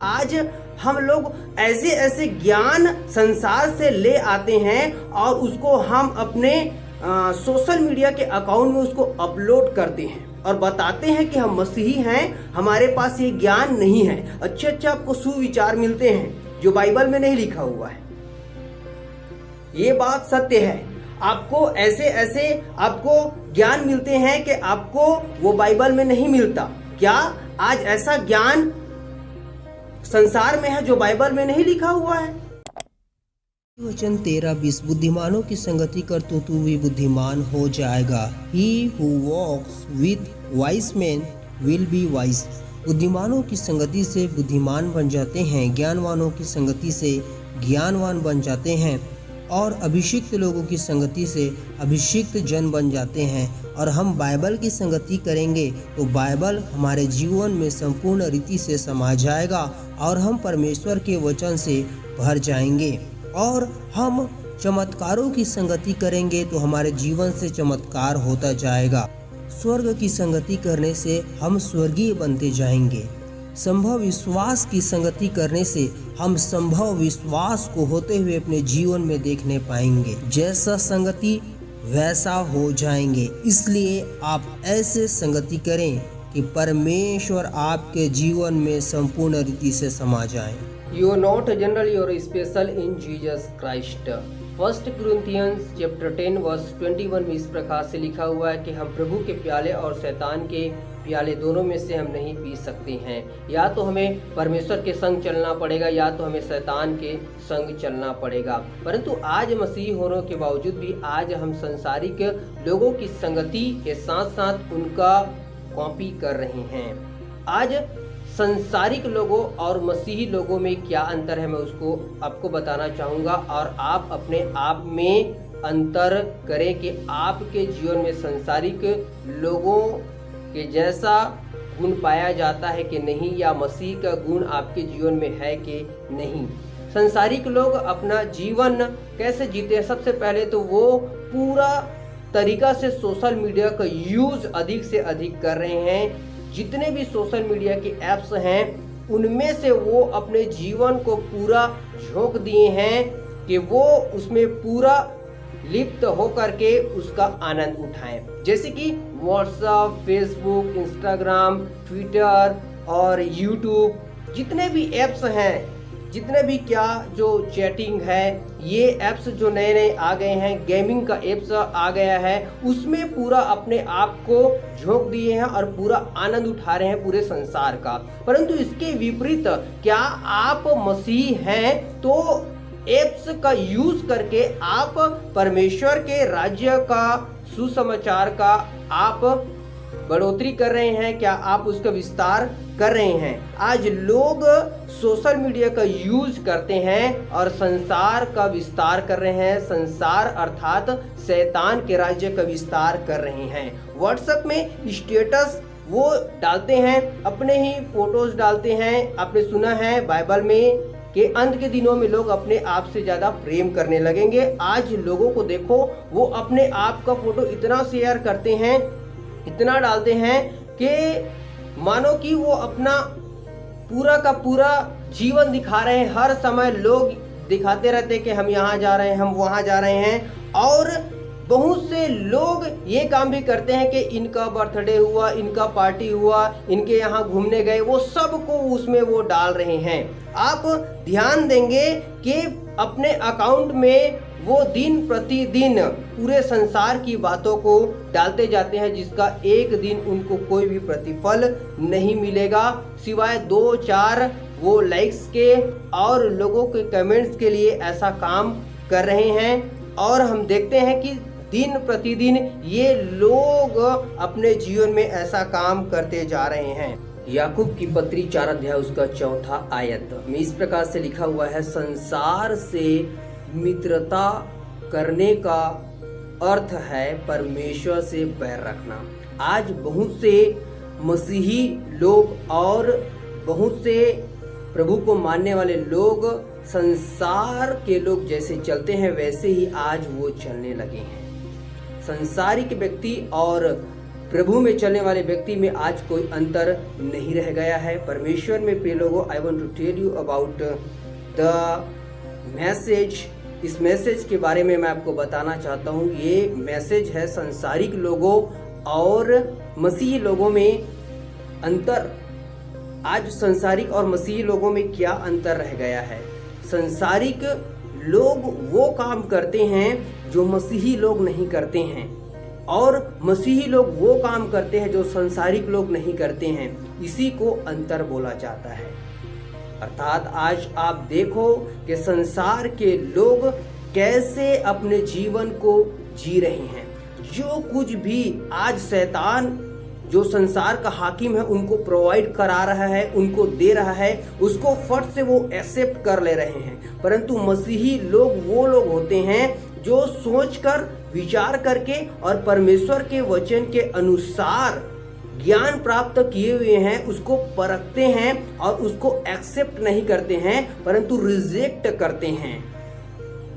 आज हम लोग ऐसे ऐसे ज्ञान संसार से ले आते हैं और उसको हम अपने सोशल मीडिया के अकाउंट में उसको अपलोड करते हैं और बताते हैं कि हम मसीही हैं, हमारे पास ये ज्ञान नहीं है। अच्छे अच्छे आपको सुविचार मिलते हैं जो बाइबल में नहीं लिखा हुआ है। ये बात सत्य है। आपको ऐसे ऐसे आपको ज्ञान मिलते हैं कि आपको वो बाइबल में नहीं मिलता। क्या आज ऐसा ज्ञान संसार में है जो बाइबल में नहीं लिखा हुआ है? वचन 13:20 बुद्धिमानों की संगति कर तो तू भी बुद्धिमान हो जाएगा। He who walks with wise men will be wise। बुद्धिमानों की संगति से बुद्धिमान बन जाते हैं, ज्ञानवानों की संगति से ज्ञानवान बन जाते हैं और अभिषिक्त लोगों की संगति से अभिषिक्त जन बन जाते हैं। और हम बाइबल की संगति करेंगे तो बाइबल हमारे जीवन में संपूर्ण रीति से समा जाएगा और हम परमेश्वर के वचन से भर जाएंगे। और हम चमत्कारों की संगति करेंगे तो हमारे जीवन से चमत्कार होता जाएगा। स्वर्ग की संगति करने से हम स्वर्गीय बनते जाएंगे। संभव विश्वास की संगति करने से हम संभव विश्वास को होते हुए अपने जीवन में देखने पाएंगे। जैसा संगति वैसा हो जाएंगे। इसलिए आप ऐसे संगति करें कि परमेश्वर आपके जीवन में संपूर्ण रीति से समा जाए। You are not a general, you are special in Jesus Christ। 1 Corinthians chapter 10 verse 21 में इस प्रकार से लिखा हुआ है कि हम प्रभु के प्याले और शैतान के प्याले दोनों में से हम नहीं पी सकते हैं। या तो हमें परमेश्वर के संग चलना पड़ेगा या तो हमें शैतान के संग चलना पड़ेगा। परंतु आज मसीह होने के बावजूद भी आज हम संसारिक लोगों की संगति के साथ साथ उनका कॉपी कर रहे हैं। आज संसारिक लोगों और मसीही लोगों में क्या अंतर है, मैं उसको आपको बताना चाहूँगा और आप अपने आप में अंतर करें कि आपके जीवन में संसारिक लोगों के जैसा गुण पाया जाता है कि नहीं, या मसीह का गुण आपके जीवन में है कि नहीं। संसारिक लोग अपना जीवन कैसे जीते हैं? सबसे पहले तो वो पूरा तरीका से सोशल मीडिया का यूज अधिक से अधिक कर रहे हैं। जितने भी सोशल मीडिया के ऐप्स हैं उनमें से वो अपने जीवन को पूरा झोंक दिए हैं कि वो उसमें पूरा लिप्त होकर के उसका आनंद उठाएं। जैसे कि व्हाट्सएप, फेसबुक, इंस्टाग्राम, ट्विटर और यूट्यूब, जितने भी ऐप्स हैं, जितने भी क्या जो चैटिंग है, ये ऐप्स जो नए नए आ गए हैं, गेमिंग का ऐप्स आ गया है, उसमें पूरा अपने आप को झोंक दिए हैं और पूरा आनंद उठा रहे हैं पूरे संसार का। परंतु इसके विपरीत क्या आप मसीह हैं तो ऐप्स का यूज करके आप परमेश्वर के राज्य का सुसमाचार का आप बढ़ोतरी कर रहे हैं? क्या आप उसका विस्तार कर रहे हैं? आज लोग सोशल मीडिया का यूज करते हैं और संसार का विस्तार कर रहे हैं। संसार अर्थात शैतान के राज्य का विस्तार कर रहे हैं। व्हाट्सएप में स्टेटस वो डालते हैं, अपने ही फोटोज डालते हैं। आपने सुना है बाइबल में कि अंत के दिनों में लोग अपने आप से ज़्यादा प्रेम करने लगेंगे। आज लोगों को देखो, वो अपने आप का फोटो इतना शेयर करते हैं, इतना डालते हैं कि मानो कि वो अपना पूरा का पूरा जीवन दिखा रहे हैं। हर समय लोग दिखाते रहते हैं कि हम यहाँ जा रहे हैं, हम वहाँ जा रहे हैं। और बहुत से लोग ये काम भी करते हैं कि इनका बर्थडे हुआ, इनका पार्टी हुआ, इनके यहाँ घूमने गए, वो सब को उसमें वो डाल रहे हैं। आप ध्यान देंगे कि अपने अकाउंट में वो दिन प्रतिदिन पूरे संसार की बातों को डालते जाते हैं, जिसका एक दिन उनको कोई भी प्रतिफल नहीं मिलेगा सिवाय 2-4 वो लाइक्स के और लोगों के कमेंट्स के लिए ऐसा काम कर रहे हैं। और हम देखते हैं कि दिन प्रतिदिन ये लोग अपने जीवन में ऐसा काम करते जा रहे हैं। याकूब की पत्री 4 अध्याय उसका 4 आयत में इस प्रकार से लिखा हुआ है, संसार से मित्रता करने का अर्थ है परमेश्वर से बैर रखना। आज बहुत से मसीही लोग और बहुत से प्रभु को मानने वाले लोग संसार के लोग जैसे चलते हैं वैसे ही आज वो चलने लगे हैं। संसारिक व्यक्ति और प्रभु में चलने वाले व्यक्ति में आज कोई अंतर नहीं रह गया है। परमेश्वर में प्रिय लोगों, I want to tell you about the message. इस मैसेज के बारे में मैं आपको बताना चाहता हूँ। ये मैसेज है संसारिक लोगों और मसीही लोगों में अंतर। आज संसारिक और मसीही लोगों में क्या अंतर रह गया है? संसारिक लोग वो काम करते हैं जो मसीही लोग नहीं करते हैं, और मसीही लोग वो काम करते हैं जो संसारिक लोग नहीं करते हैं। इसी को अंतर बोला जाता है। अर्थात आज आप देखो कि संसार के लोग कैसे अपने जीवन को जी रहे हैं। जो कुछ भी आज शैतान जो संसार का हाकिम है उनको प्रोवाइड करा रहा है, उनको दे रहा है, उसको फट से वो एक्सेप्ट कर ले रहे हैं। परंतु मसीही लोग वो लोग होते हैं जो सोचकर, विचार करके और परमेश्वर के वचन के अनुसार ज्ञान प्राप्त किए हुए हैं उसको परखते हैं और उसको एक्सेप्ट नहीं करते हैं परंतु रिजेक्ट करते हैं।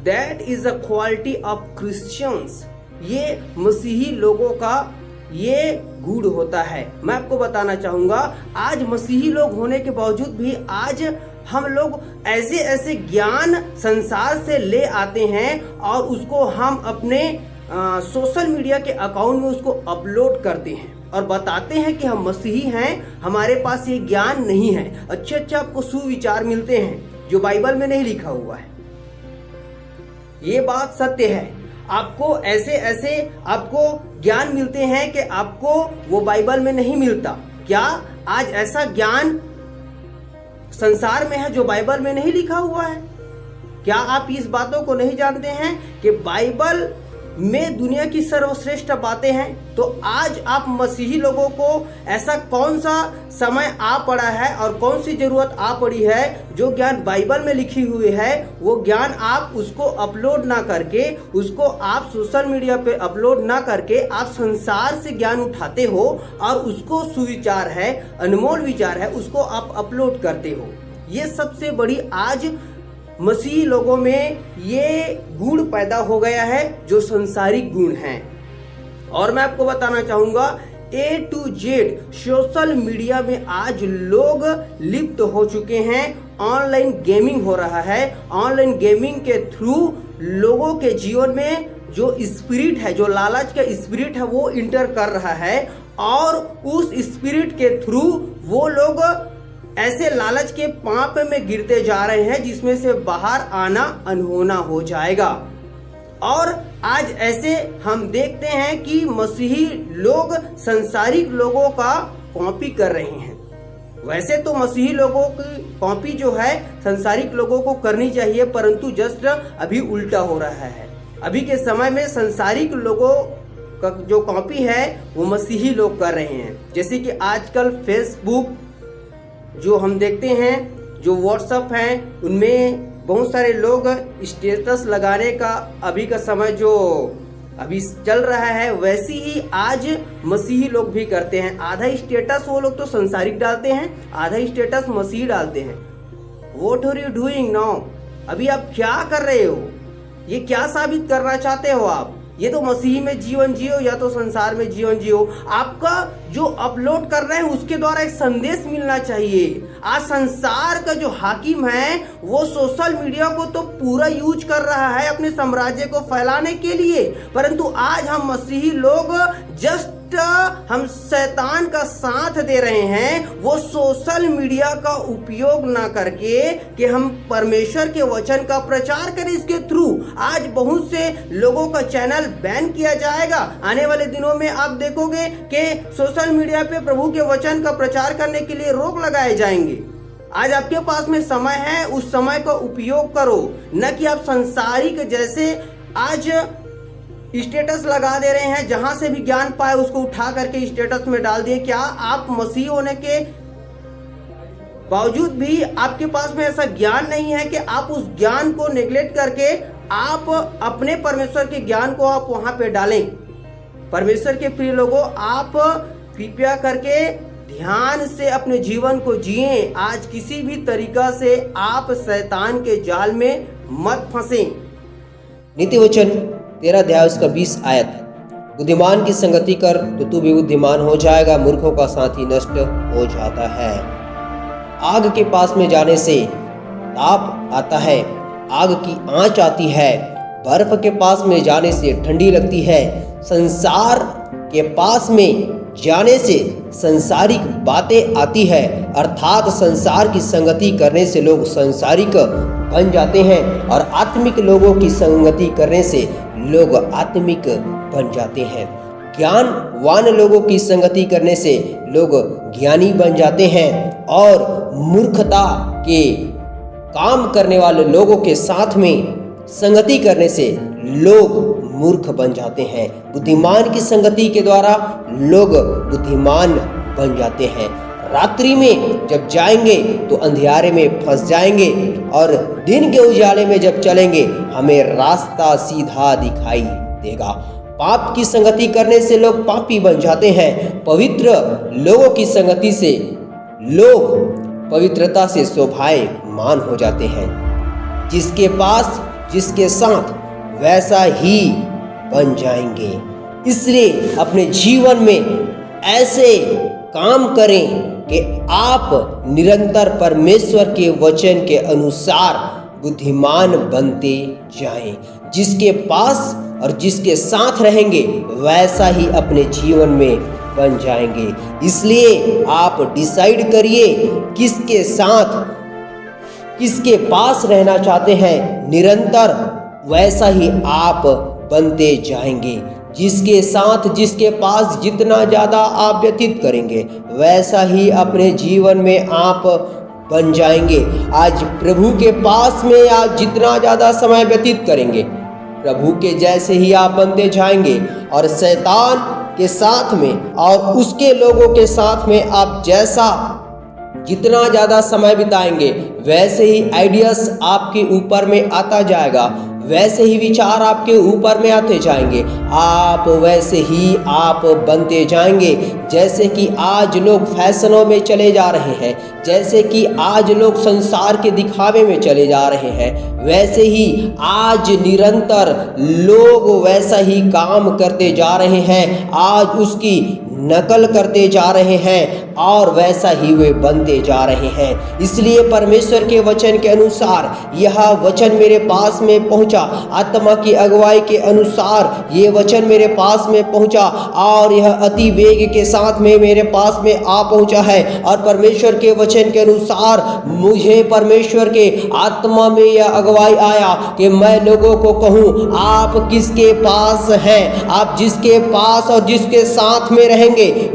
That is a quality of Christians. ये मसीही लोगों का ये गुण होता है। मैं आपको बताना चाहूंगा, आज मसीही लोग होने के बावजूद भी आज हम लोग ऐसे ऐसे ज्ञान संसार से ले आते हैं और उसको हम अपने सोशल मीडिया के अकाउंट में उसको अपलोड करते हैं और बताते हैं कि हम मसीही हैं, हमारे पास ये ज्ञान नहीं है। अच्छे अच्छे आपको सुविचार मिलते हैं जो बाइबल में नहीं लिखा हुआ है। ये बात सत्य है। आपको ऐसे ऐसे आपको ज्ञान मिलते हैं कि आपको वो बाइबल में नहीं मिलता। क्या आज ऐसा ज्ञान संसार में है जो बाइबल में नहीं लिखा हुआ है? क्या आप इस बातों को नहीं जानते हैं कि बाइबल में दुनिया की सर्वश्रेष्ठ बातें हैं? तो आज आप मसीही लोगों को ऐसा कौन सा समय आ पड़ा है और कौन सी जरूरत आ पड़ी है जो ज्ञान बाइबल में लिखी हुई है वो ज्ञान आप उसको अपलोड ना करके, उसको आप सोशल मीडिया पे अपलोड ना करके आप संसार से ज्ञान उठाते हो और उसको सुविचार है, अनमोल विचार है, उसको आप अपलोड करते हो। ये सबसे बड़ी आज मसीही लोगों में ये गुण पैदा हो गया है जो संसारिक गुण हैं। और मैं आपको बताना चाहूंगा A to Z social media में आज लोग लिप्त हो चुके हैं। ऑनलाइन गेमिंग हो रहा है। ऑनलाइन गेमिंग के थ्रू लोगों के जीवन में जो स्पिरिट है, जो लालच का स्पिरिट है वो इंटर कर रहा है और उस स्पिरिट के थ्रू वो लोग ऐसे लालच के पाप में गिरते जा रहे हैं जिसमें से बाहर आना अनहोना हो जाएगा। और आज ऐसे हम देखते हैं कि मसीही लोग संसारिक लोगों का कॉपी कर रहे हैं। वैसे तो मसीही लोगों की कॉपी जो है संसारिक लोगों को करनी चाहिए, परंतु जस्ट अभी उल्टा हो रहा है। अभी के समय में संसारिक लोगों का जो कॉपी है वो मसीही लोग कर रहे हैं। जैसे कि आजकल फेसबुक जो हम देखते हैं, जो व्हाट्सएप हैं, उनमें बहुत सारे लोग स्टेटस लगाने का अभी का समय जो अभी चल रहा है वैसी ही आज मसीही लोग भी करते हैं। आधा स्टेटस वो लोग तो संसारिक डालते हैं, आधा स्टेटस मसीही डालते हैं। What are you doing now? अभी आप क्या कर रहे हो? ये क्या साबित करना चाहते हो आप? ये तो मसीही में जीवन जियो या तो संसार में जीवन जियो। आपका जो अपलोड कर रहे हैं उसके द्वारा एक संदेश मिलना चाहिए। आज संसार का जो हाकिम है वो सोशल मीडिया को तो पूरा यूज कर रहा है अपने साम्राज्य को फैलाने के लिए, परंतु आज हम मसीही लोग जस्ट हम शैतान का साथ दे रहे हैं। वो सोशल मीडिया का उपयोग ना करके कि हम परमेश्वर के वचन का प्रचार करें। इसके थ्रू आज बहुत से लोगों का चैनल बैन किया जाएगा। आने वाले दिनों में आप देखोगे कि सोशल मीडिया पे प्रभु के वचन का प्रचार करने के लिए रोक लगाए जाएंगे। आज आपके पास में समय है, उस समय का उपयोग करो, न कि आप संसारिक जैसे आज स्टेटस लगा दे रहे हैं। जहां से भी ज्ञान पाए उसको उठा करके स्टेटस में डाल दिए। क्या आप मसीह होने के बावजूद भी आपके पास में ऐसा ज्ञान नहीं है कि आप उस ज्ञान को नेग्लेक्ट करके आप अपने परमेश्वर के ज्ञान को आप वहां पे डालें? परमेश्वर के प्रिय लोगों, आप कृपया करके ध्यान से अपने जीवन को जिएं। आज किसी भी तरीका से आप शैतान के जाल में मत फंसें। नीति वचन 13 अध्याय उसका 20 आयत। बुद्धिमान की संगति कर तो तू भी बुद्धिमान हो जाएगा, मूर्खों का साथी नष्ट हो जाता है। आग के पास में जाने से ताप आता है, आग की आंच आती है। बर्फ के पास में जाने से ठंडी लगती है। संसार के पास में जाने से संसारिक बातें आती है, अर्थात संसार की संगति करने से लोग संसारिक बन जाते हैं और आत्मिक लोगों की संगति करने से लोग आत्मिक बन जाते हैं। ज्ञानवान लोगों की संगति करने से लोग ज्ञानी बन जाते हैं और मूर्खता के काम करने वाले लोगों के साथ में संगति करने से लोग मूर्ख बन जाते हैं। बुद्धिमान की संगति के द्वारा लोग बुद्धिमान बन जाते हैं। रात्रि में जब जाएंगे तो अंधियारे में फंस जाएंगे और दिन के उजाले में जब चलेंगे हमें रास्ता सीधा दिखाई देगा। पाप की संगति करने से लोग पापी बन जाते हैं। पवित्र लोगों की संगति से लोग पवित्रता से शोभायमान हो जाते हैं। जिसके पास जिसके साथ वैसा ही बन जाएंगे। इसलिए अपने जीवन में ऐसे काम करें कि आप निरंतर परमेश्वर के वचन के अनुसार बुद्धिमान बनते जाएं। जिसके पास और जिसके साथ रहेंगे वैसा ही अपने जीवन में बन जाएंगे। इसलिए आप डिसाइड करिए किसके साथ किसके पास रहना चाहते हैं, निरंतर वैसा ही आप बनते जाएंगे। जिसके साथ जिसके पास जितना ज़्यादा आप व्यतीत करेंगे वैसा ही अपने जीवन में आप बन जाएंगे। आज प्रभु के पास में आप जितना ज़्यादा समय व्यतीत करेंगे प्रभु के जैसे ही आप बनते जाएंगे और शैतान के साथ में और उसके लोगों के साथ में आप जैसा जितना ज़्यादा समय बिताएंगे वैसे ही आइडियाज आपके ऊपर में आता जाएगा, वैसे ही विचार आपके ऊपर में आते जाएंगे, आप वैसे ही आप बनते जाएंगे। जैसे कि आज लोग फैशनों में चले जा रहे हैं, जैसे कि आज लोग संसार के दिखावे में चले जा रहे हैं, वैसे ही आज निरंतर लोग वैसा ही काम करते जा रहे हैं। आज उसकी नकल करते जा रहे हैं और वैसा ही वे बनते जा रहे हैं। इसलिए परमेश्वर के वचन के अनुसार यह वचन मेरे पास में पहुंचा, आत्मा की अगुवाई के अनुसार ये वचन मेरे पास में पहुंचा और यह अति वेग के साथ में मेरे पास में आ पहुंचा है। और परमेश्वर के वचन के अनुसार मुझे परमेश्वर के आत्मा में यह अगुवाई आया कि मैं लोगों को कहूँ आप किसके पास हैं, आप जिसके पास और जिसके साथ में रहेंगे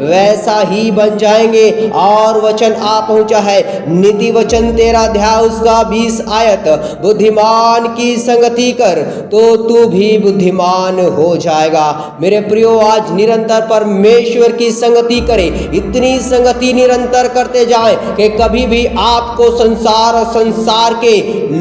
वैसा ही बन जाएंगे। और वचन आ पहुंचा है नीति वचन 13 अध्याय उसका 20 आयत, बुद्धिमान की संगति कर तो तू भी बुद्धिमान हो जाएगा। मेरे प्रियो आज निरंतर परमेश्वर की संगति करे, इतनी संगति निरंतर करते जाएं कि कभी भी आपको संसार और संसार के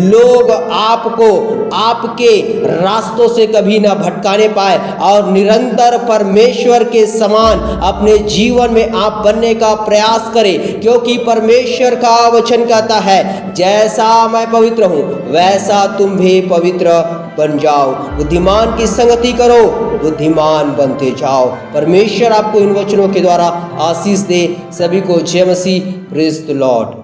लोग आपको आपके रास्तों से कभी ना भटकाने पाए और निरंतर परमेश्वर के समान अपने जीवन में आप बनने का प्रयास करें। क्योंकि परमेश्वर का वचन कहता है जैसा मैं पवित्र हूँ वैसा तुम भी पवित्र बन जाओ। बुद्धिमान की संगति करो, बुद्धिमान बनते जाओ। परमेश्वर आपको इन वचनों के द्वारा आशीष दे। सभी को जय मसीह, प्रेज द लॉर्ड।